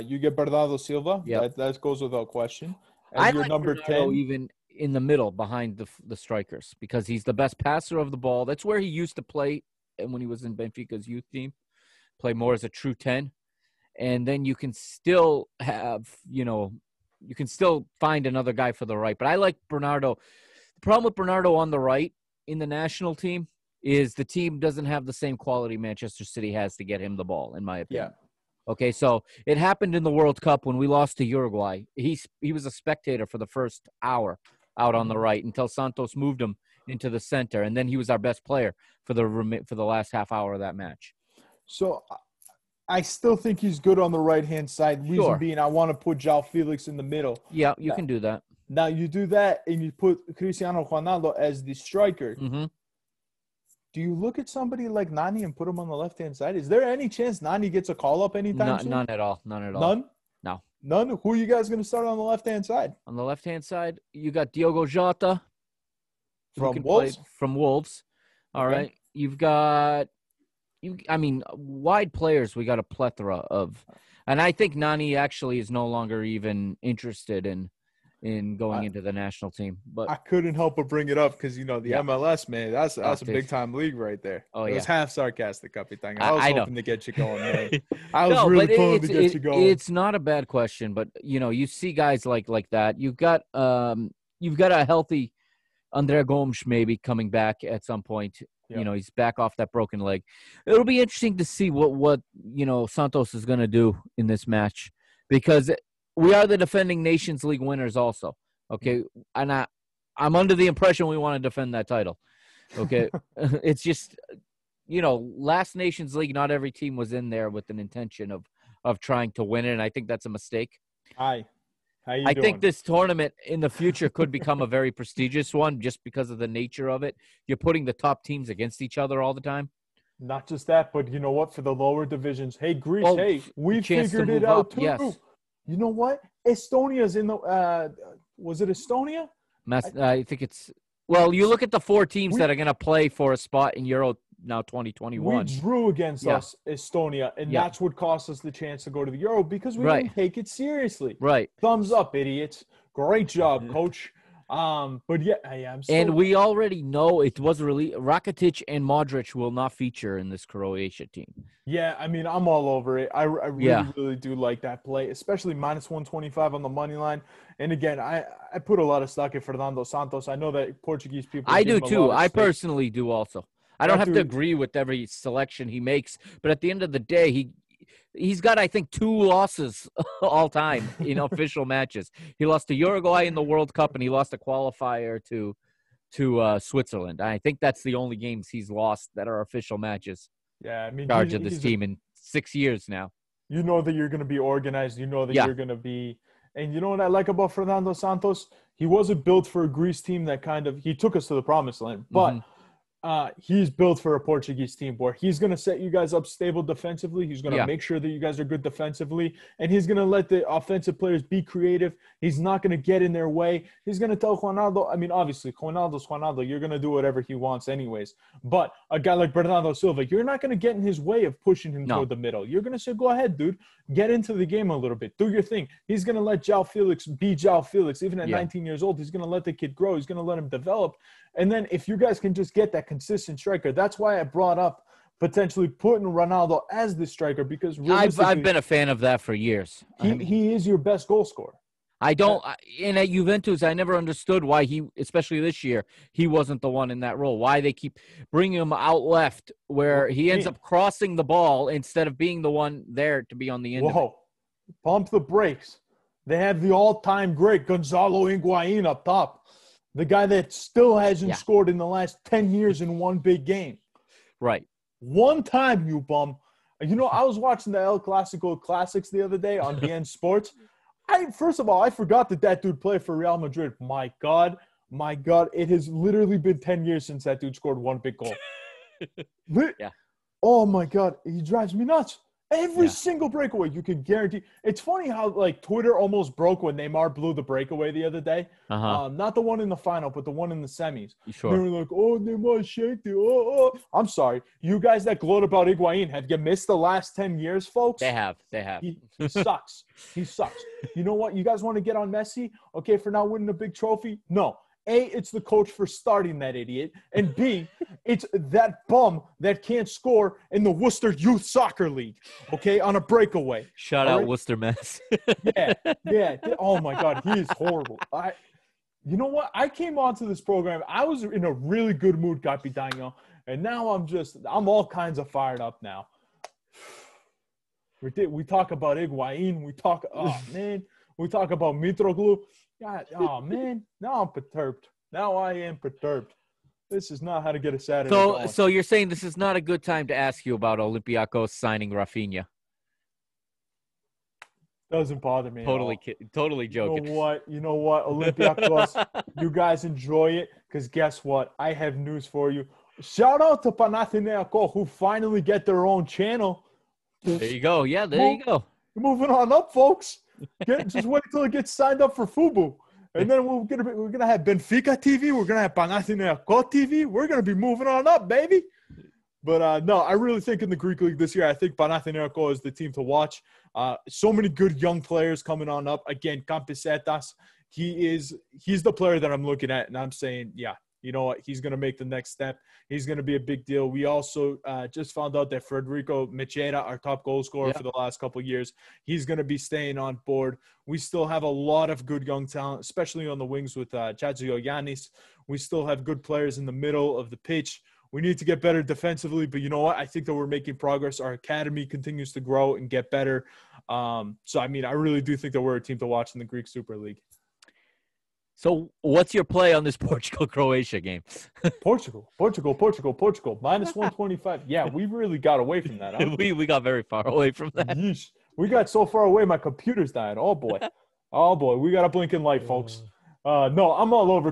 you get Bernardo Silva? Yep. That goes without question. I As your like number Bernardo 10. even in the middle behind the strikers because he's the best passer of the ball. That's where he used to play when he was in Benfica's youth team, play more as a true 10. And then you can still have, you can still find another guy for the right. But I like Bernardo. The problem with Bernardo on the right in the national team is the team doesn't have the same quality Manchester City has to get him the ball, in my opinion. Yeah. Okay, so it happened in the World Cup when we lost to Uruguay. He was a spectator for the first hour out on the right until Santos moved him into the center, and then he was our best player for the last half hour of that match. So I still think he's good on the right-hand side. Reason being, I want to put João Felix in the middle. Yeah, you can do that. Now, you do that, and you put Cristiano Ronaldo as the striker. Mm-hmm. Do you look at somebody like Nani and put him on the left-hand side? Is there any chance Nani gets a call-up anytime soon? None at all. None at all. None? No. None? Who are you guys going to start on the left-hand side? On the left-hand side, you got Diogo Jota. From Wolves? From Wolves. All right. You've got wide players, we got a plethora of. And I think Nani actually is no longer even interested in going into the national team. But I couldn't help but bring it up because, the MLS, man, that's a big-time league right there. Oh, it was half sarcastic, Capitan. I was hoping to get you going, man. I was really pulling to get you going. It's not a bad question, but, you see guys like that. You've got a healthy André Gomes maybe coming back at some point. Yep. He's back off that broken leg. It'll be interesting to see what Santos is going to do in this match because we are the defending Nations League winners also. Okay. And I'm under the impression we want to defend that title. Okay. It's just, last Nations League, not every team was in there with an intention of trying to win it. And I think that's a mistake. Hi. How you doing? I think this tournament in the future could become a very prestigious one just because of the nature of it. You're putting the top teams against each other all the time. Not just that, but you know what? For the lower divisions, hey, Greece, we figured it out too. Yes. You know what? Estonia's in the was it Estonia? I think it's – well, you look at the 4 teams that are going to play for a spot in Euro now 2021. We drew against us, Estonia, and that's what cost us the chance to go to the Euro because we didn't take it seriously. Right. Thumbs up, idiots. Great job, coach. But yeah, I am. And we already know it was really Rakitic and Modric will not feature in this Croatia team. Yeah, I'm all over it. I really do like that play, especially minus 125 on the money line. And again, I put a lot of stock in Fernando Santos. I know that Portuguese people. I do too. I personally do also. I don't have to agree with every selection he makes, but at the end of the day, he's got, I think, 2 losses all time in official matches. He lost to Uruguay in the World Cup, and he lost a qualifier to Switzerland. I think that's the only games he's lost that are official matches. Yeah, charge of this team in 6 years now. You know that you're going to be organized. You know that you're going to be – and you know what I like about Fernando Santos? He wasn't built for a Greece team that he took us to the promised land, but – he's built for a Portuguese team where he's going to set you guys up stable defensively. He's going to make sure that you guys are good defensively, and he's going to let the offensive players be creative. He's not going to get in their way. He's going to tell Ronaldo, obviously, Ronaldo's Ronaldo. You're going to do whatever he wants anyways. But a guy like Bernardo Silva, you're not going to get in his way of pushing him toward the middle. You're going to say, go ahead, dude. Get into the game a little bit. Do your thing. He's going to let João Felix be João Felix. Even at 19 years old, he's going to let the kid grow. He's going to let him develop. And then if you guys can just get that consistent striker, that's why I brought up potentially putting Ronaldo as the striker because I've been a fan of that for years. He is your best goal scorer. I don't. And at Juventus, I never understood why he, especially this year, he wasn't the one in that role. Why they keep bringing him out left, where he ends up crossing the ball instead of being the one there to be on the end of it. Pump the brakes. They have the all-time great Gonzalo Higuain up top, the guy that still hasn't scored in the last 10 years in one big game. Right. One time, you bum. You know, I was watching the El Clasico Classics the other day on BN Sports. First of all, I forgot that dude played for Real Madrid. My God, it has literally been 10 years since that dude scored one big goal. Yeah. Oh, my God. He drives me nuts. Every single breakaway, you can guarantee. It's funny how, like, Twitter almost broke when Neymar blew the breakaway the other day. Not the one in the final, but the one in the semis. Sure. They were like, oh, Neymar shanked it. Oh. I'm sorry. You guys that gloat about Higuain, have you missed the last 10 years, folks? They have. He sucks. He sucks. You know what? You guys want to get on Messi? Okay, for not winning a big trophy? No. A, it's the coach for starting that idiot. And B, it's that bum that can't score in the Worcester Youth Soccer League, okay, on a breakaway. Shout out Worcester Mess. Yeah. Oh, my God. He is horrible. You know what? I came onto this program. I was in a really good mood, Capitano, and now I'm all kinds of fired up now. We talk about Higuain. We talk about Mitroglou. God, oh, man. Now I'm perturbed. Now I am perturbed. This is not how to get a Saturday going. So you're saying this is not a good time to ask you about Olympiacos signing Rafinha? Doesn't bother me. Totally joking. You know what? Olympiacos, you guys enjoy it because guess what? I have news for you. Shout out to Panathinaikos who finally get their own channel. There you go. Yeah, you go. Moving on up, folks. Just wait until it gets signed up for FUBU. And then we're gonna have Benfica TV. We're gonna have Panathinaikos TV. We're gonna be moving on up, baby. But no, I really think in the Greek League this year, I think Panathinaikos is the team to watch. So many good young players coming on up. Again, Campisetas, he's the player that I'm looking at, and I'm saying, yeah, you know what? He's going to make the next step. He's going to be a big deal. We also just found out that Federico Mechera, our top goal scorer for the last couple of years, he's going to be staying on board. We still have a lot of good young talent, especially on the wings with Chadzio Yanis. We still have good players in the middle of the pitch. We need to get better defensively, but you know what? I think that we're making progress. Our academy continues to grow and get better. So, I mean, I really do think that we're a team to watch in the Greek Super League. So what's your play on this Portugal-Croatia game? Portugal. Minus 125. Yeah, we really got away from that. Huh? We got very far away from that. Yeesh. We got so far away, my computer's dying. Oh, boy. We got a blinking light, folks. No, I'm all over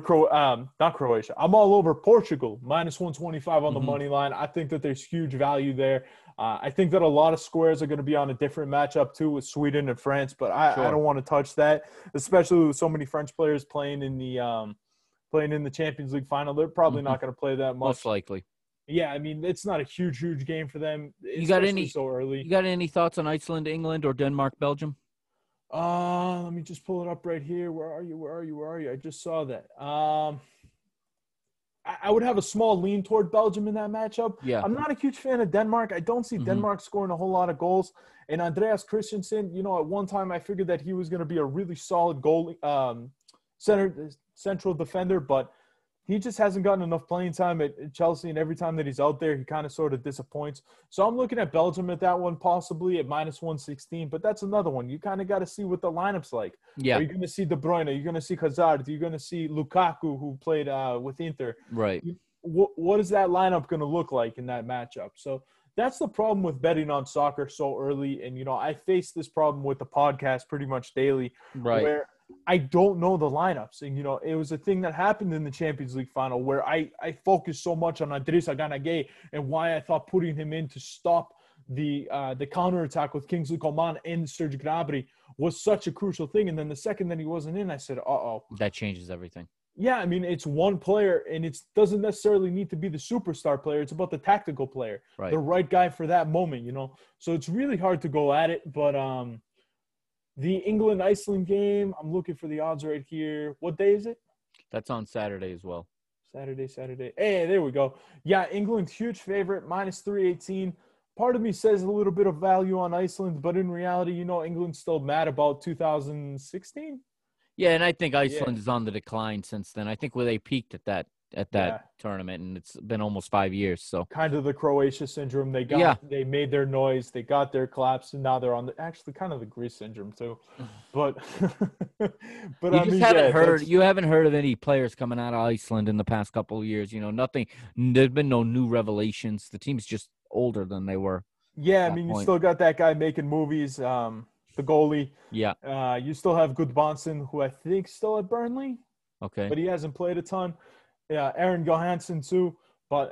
not Croatia. I'm all over Portugal. Minus 125 on the money line. I think that there's huge value there. I think that a lot of squares are going to be on a different matchup too with Sweden and France, but I don't want to touch that, especially with so many French players playing in the Champions League final. They're probably not going to play that much. Most likely. Yeah, I mean, it's not a huge game for them. So early. You got any thoughts on Iceland, England, or Denmark, Belgium? Let me just pull it up right here. Where are you? I just saw that. I would have a small lean toward Belgium in that matchup. Yeah. I'm not a huge fan of Denmark. I don't see Denmark scoring a whole lot of goals. And Andreas Christensen, you know, at one time I figured that he was going to be a really solid goal central defender, but he just hasn't gotten enough playing time at Chelsea, and every time that he's out there, he kind of sort of disappoints. So I'm looking at Belgium at that one, possibly at minus 116, but that's another one. You kind of got to see what the lineup's like. Yeah. Are you going to see De Bruyne? Are you going to see Hazard? Are you going to see Lukaku, who played with Inter? Right. What is that lineup going to look like in that matchup? So that's the problem with betting on soccer so early. And, you know, I face this problem with the podcast pretty much daily, where I don't know the lineups. And, you know, it was a thing that happened in the Champions League final where I focused so much on Idrissa Ganagay and why I thought putting him in to stop the counterattack with Kingsley Coman and Serge Gnabry was such a crucial thing. And then the second that he wasn't in, I said, uh-oh. That changes everything. Yeah, I mean, it's one player, and it doesn't necessarily need to be the superstar player. It's about the tactical player, the right guy for that moment, you know. So it's really hard to go at it, but the England-Iceland game, I'm looking for the odds right here. What day is it? That's on Saturday as well. Saturday. Hey, there we go. Yeah, England, huge favorite, minus 318. Part of me says a little bit of value on Iceland, but in reality, you know, England's still mad about 2016. Yeah, and I think Yeah. Iceland is on the decline since then. I think where they peaked at that Yeah. tournament, and it's been almost 5 years. So Kind of the Croatia syndrome. yeah, They made their noise, they got their claps, and now they're on the actually kind of the Greece syndrome too. But but you I just mean, haven't yeah, heard that's you haven't heard of any players coming out of Iceland in the past couple of years. Nothing. There's been no new revelations. The team's just older than they were yeah, I at that mean, you point. still got that guy making movies, the goalie. Yeah. You still have Gudbranson, who I think still at Burnley, Okay. but he hasn't played a ton. Yeah, Aaron Johansson too, but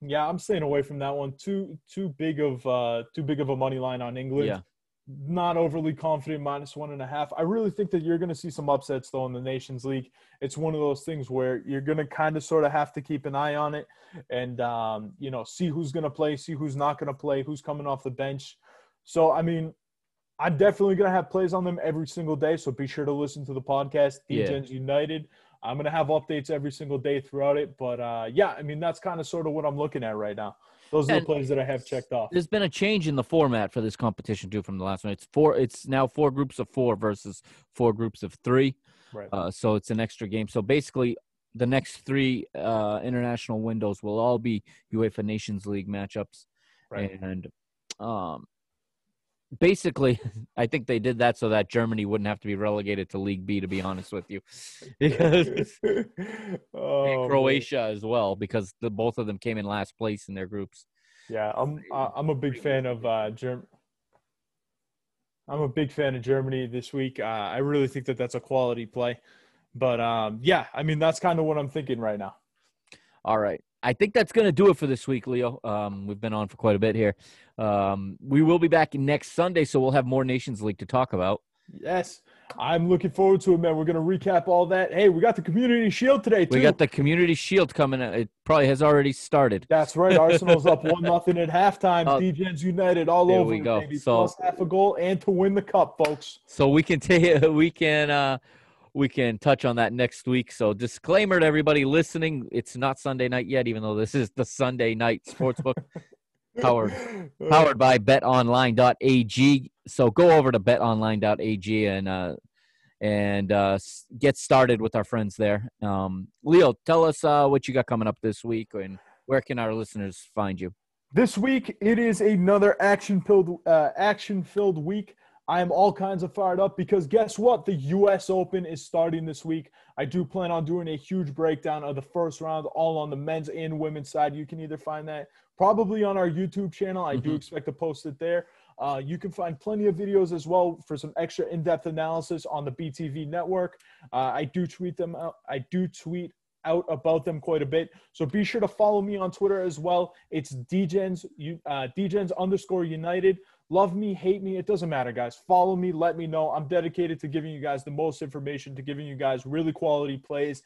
yeah, I'm staying away from that one. Too big of a money line on England. Yeah. Not overly confident, -1.5. I really think that you're going to see some upsets though in the Nations League. It's one of those things where you're going to kind of sort of have to keep an eye on it and see who's going to play, see who's not going to play, who's coming off the bench. So I mean, I'm definitely going to have plays on them every single day. So be sure to listen to the podcast, Yeah. Degens United. I'm going to have updates every single day throughout it. But yeah, I mean, that's kind of sort of what I'm looking at right now. Those are the And plays that I have checked off. there's been a change in the format for this competition too from the last one. It's now 4 groups of 4 versus 4 groups of 3. Right. So it's an extra game. So basically, the next 3 international windows will all be UEFA Nations League matchups, Right. and basically, I think they did that so that Germany wouldn't have to be relegated to League B. To be honest with you, because and Oh, man. Croatia as well, because both of them came in last place in their groups. Yeah, I'm a big fan of I'm a big fan of Germany this week. I really think that that's a quality play. But yeah, I mean, that's kind of what I'm thinking right now. All right. I think that's going to do it for this week, Leo. We've been on for quite a bit here. We will be back next Sunday, so we'll have more Nations League to talk about. Yes, I'm looking forward to it, man. We're going to recap all that. Hey, we got the Community Shield today, too. We got the Community Shield coming. It probably has already started. That's right. Arsenal's up 1-0 at halftime. Degens United all there over we it, go. baby. So, Plus half a goal and to win the cup, folks. So we can we can touch on that next week. So disclaimer to everybody listening, it's not Sunday night yet, even though this is the Sunday night sportsbook powered by betonline.ag. So go over to betonline.ag and get started with our friends there. Leo, tell us what you got coming up this week, and where can our listeners find you? This week, it is another action-filled week. I am all kinds of fired up because guess what? The U.S. Open is starting this week. I do plan on doing a huge breakdown of the first round, all on the men's and women's side. You can either find that probably on our YouTube channel. I do expect to post it there. You can find plenty of videos as well for some extra in-depth analysis on the BTV network. I do tweet them out. I do tweet out about them quite a bit. So be sure to follow me on Twitter as well. It's Degens_United. Love me, hate me, it doesn't matter, guys. Follow me, let me know. I'm dedicated to giving you guys the most information, to giving you guys really quality plays.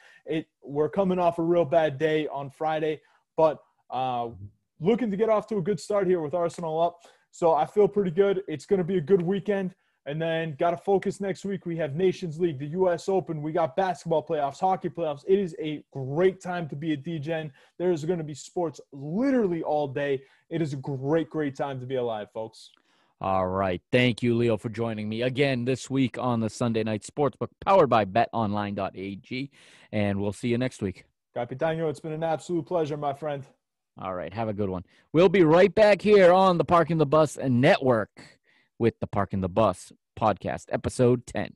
We're coming off a real bad day on Friday, but looking to get off to a good start here with Arsenal up. So I feel pretty good. It's going to be a good weekend. And then got to focus next week. We have Nations League, the U.S. Open. We got basketball playoffs, hockey playoffs. It is a great time to be a DGen. There is going to be sports literally all day. It is a great, great time to be alive, folks. All right. Thank you, Leo, for joining me again this week on the Sunday Night Sportsbook, powered by betonline.ag. And we'll see you next week. Capitano, it's been an absolute pleasure, my friend. All right. Have a good one. We'll be right back here on the Parking the Bus Network with the Parking the Bus podcast, episode 10.